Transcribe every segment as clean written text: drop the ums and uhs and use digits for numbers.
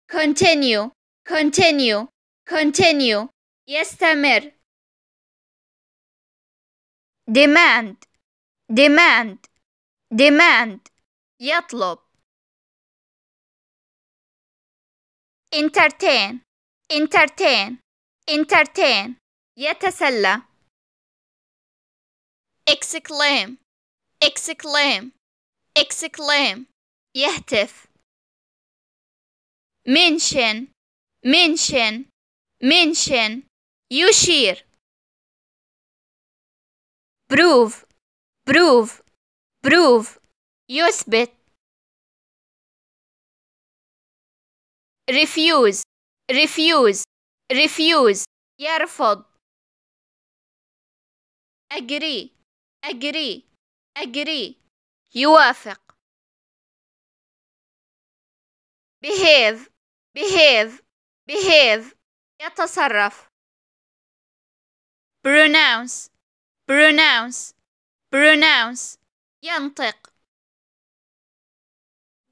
continue continue continue يستمر demand demand demand يطلب entertain entertain entertain يتسلى exclaim exclaim exclaim يهتف mention mention mention يشير prove prove prove يثبت refuse refuse refuse يرفض agree agree agree يوافق behave behave behave يتصرف pronounce pronounce pronounce ينطق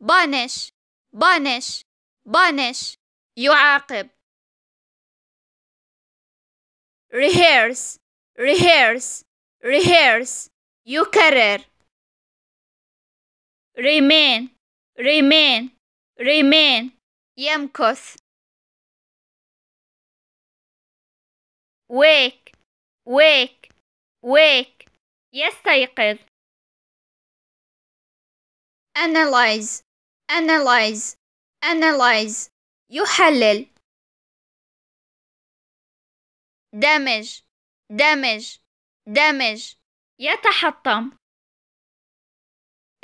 punish punish punish يعاقب rehearse rehearse rehearse يكرر remain remain remain يمكث wake wake wake يستيقظ analyze analyze analyze يحلل دمج دمج دمج يتحطم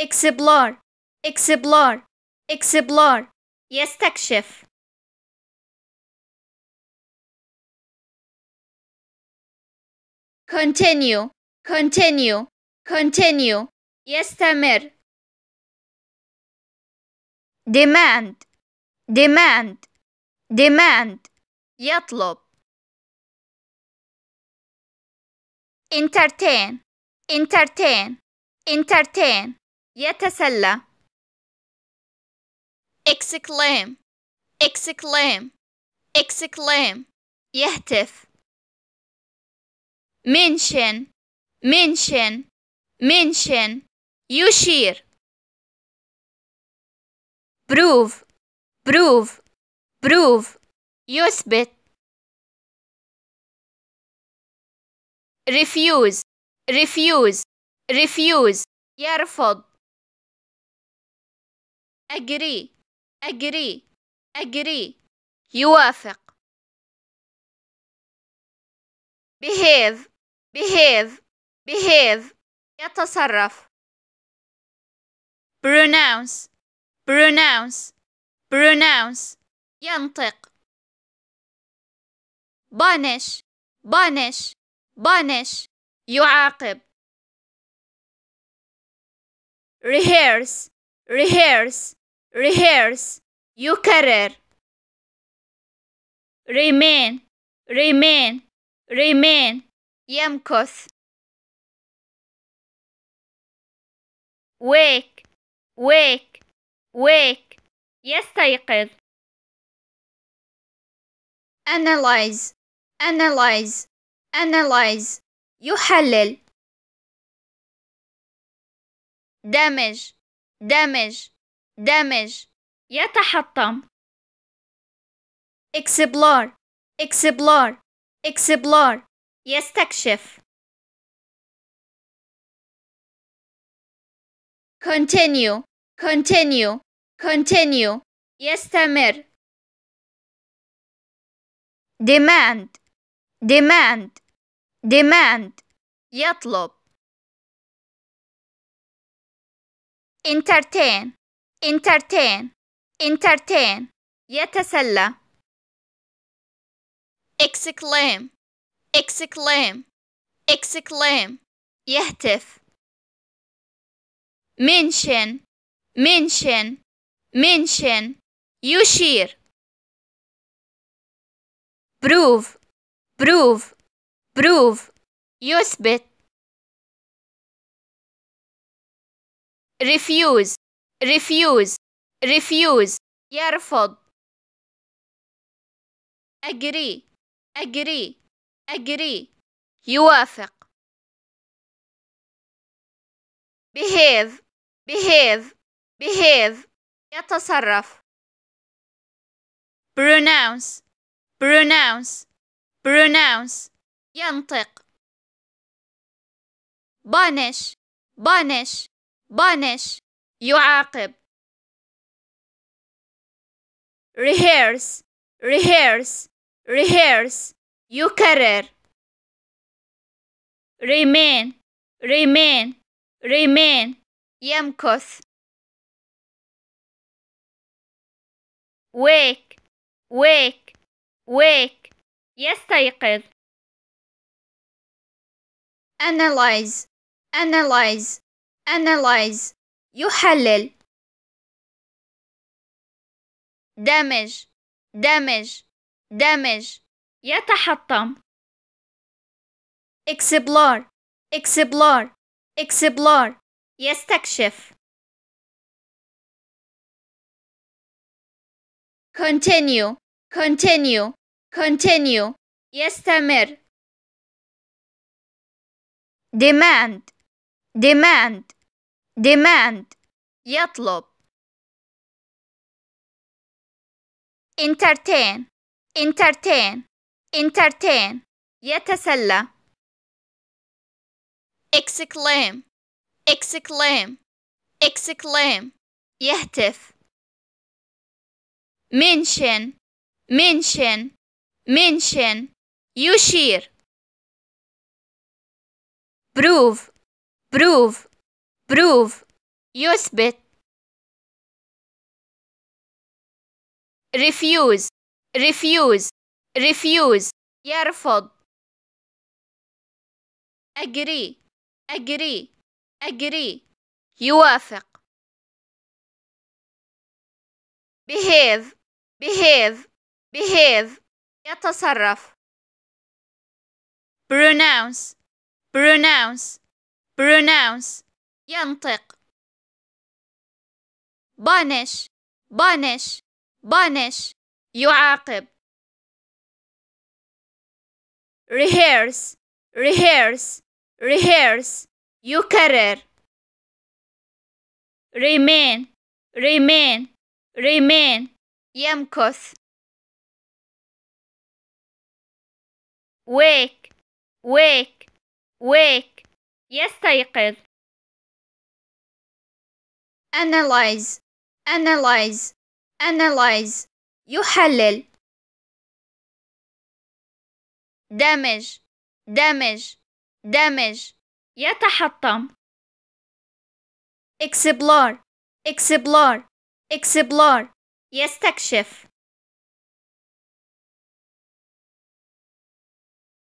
explore explore explore يستكشف continue continue continue يستمر demand demand demand يطلب entertain entertain entertain يتسلى exclaim exclaim exclaim يهتف mention mention mention يشير prove prove prove يثبت refuse refuse refuse يرفض agree agree agree يوافق behave behave behave يتصرف pronounce pronounce pronounce ينطق punish punish punish يعاقب rehearse rehearse rehearse يكرر remain remain remain يمكث wake wake wake يستيقظ analyze analyze analyze يحلل دمج دمج دمج يتحطم explore explore explore يستكشف continue continue continue يستمر demand demand demand يطلب entertain entertain entertain يتسلى exclaim exclaim exclaim يهتف mention mention mention يشير prove prove prove يثبت refuse refuse refuse يرفض agree agree agree يوافق behave behave behave يتصرف pronounce pronounce pronounce ينطق banish banish banish يعاقب rehearse rehearse rehearse يكرر remain remain remain يمكث wake wake wake يستيقظ analyze analyze analyze يحلل دمج دمج دمج يتحطم explore explore explore يستكشف continue continue continue يستمر demand demand demand يطلب entertain entertain entertain يتسلى exclaim exclaim exclaim يهتف mention mention mention يشير prove prove prove يثبت refuse refuse refuse يرفض agree agree agree يوافق behave behave behave يتصرف pronounce pronounce pronounce ينطق banish banish banish يعاقب rehearse rehearse rehearse يكرر remain remain remain يمكث wake wake wake يستيقظ analyze analyze analyze يحلل دمج دمج دمج يتحطم explore explore explore يستكشف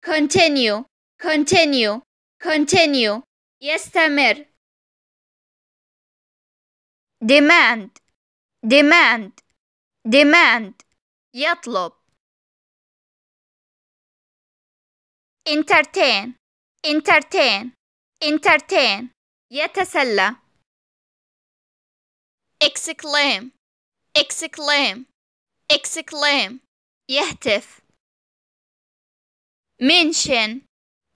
continue continue continue يستمر demand demand demand يطلب entertain entertain entertain يتسلى exclaim exclaim exclaim يهتف mention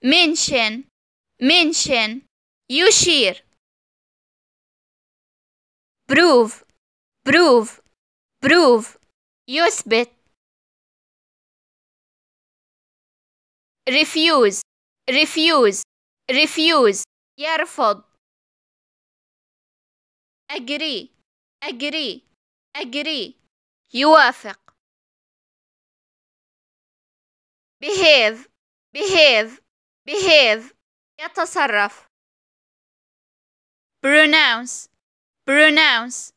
mention mention يشير prove prove prove يثبت refuse refuse refuse يرفض agree agree agree يوافق behave behave behave يتصرف pronounce pronounce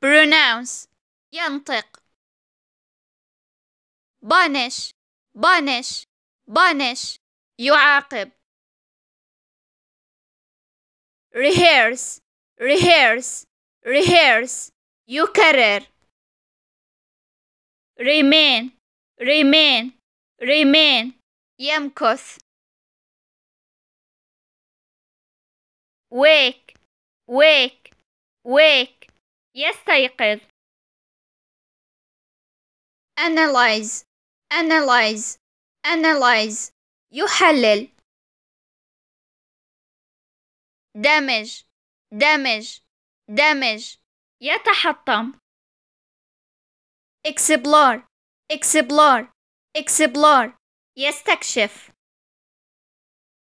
pronounce ينطق banish banish banish يعاقب rehearse rehearse rehearse يكرر remain remain remain يمكث wake wake wake يستيقظ analyze analyze analyze يحلل. دمج دمج دمج يتحطم. explore explore explore يستكشف.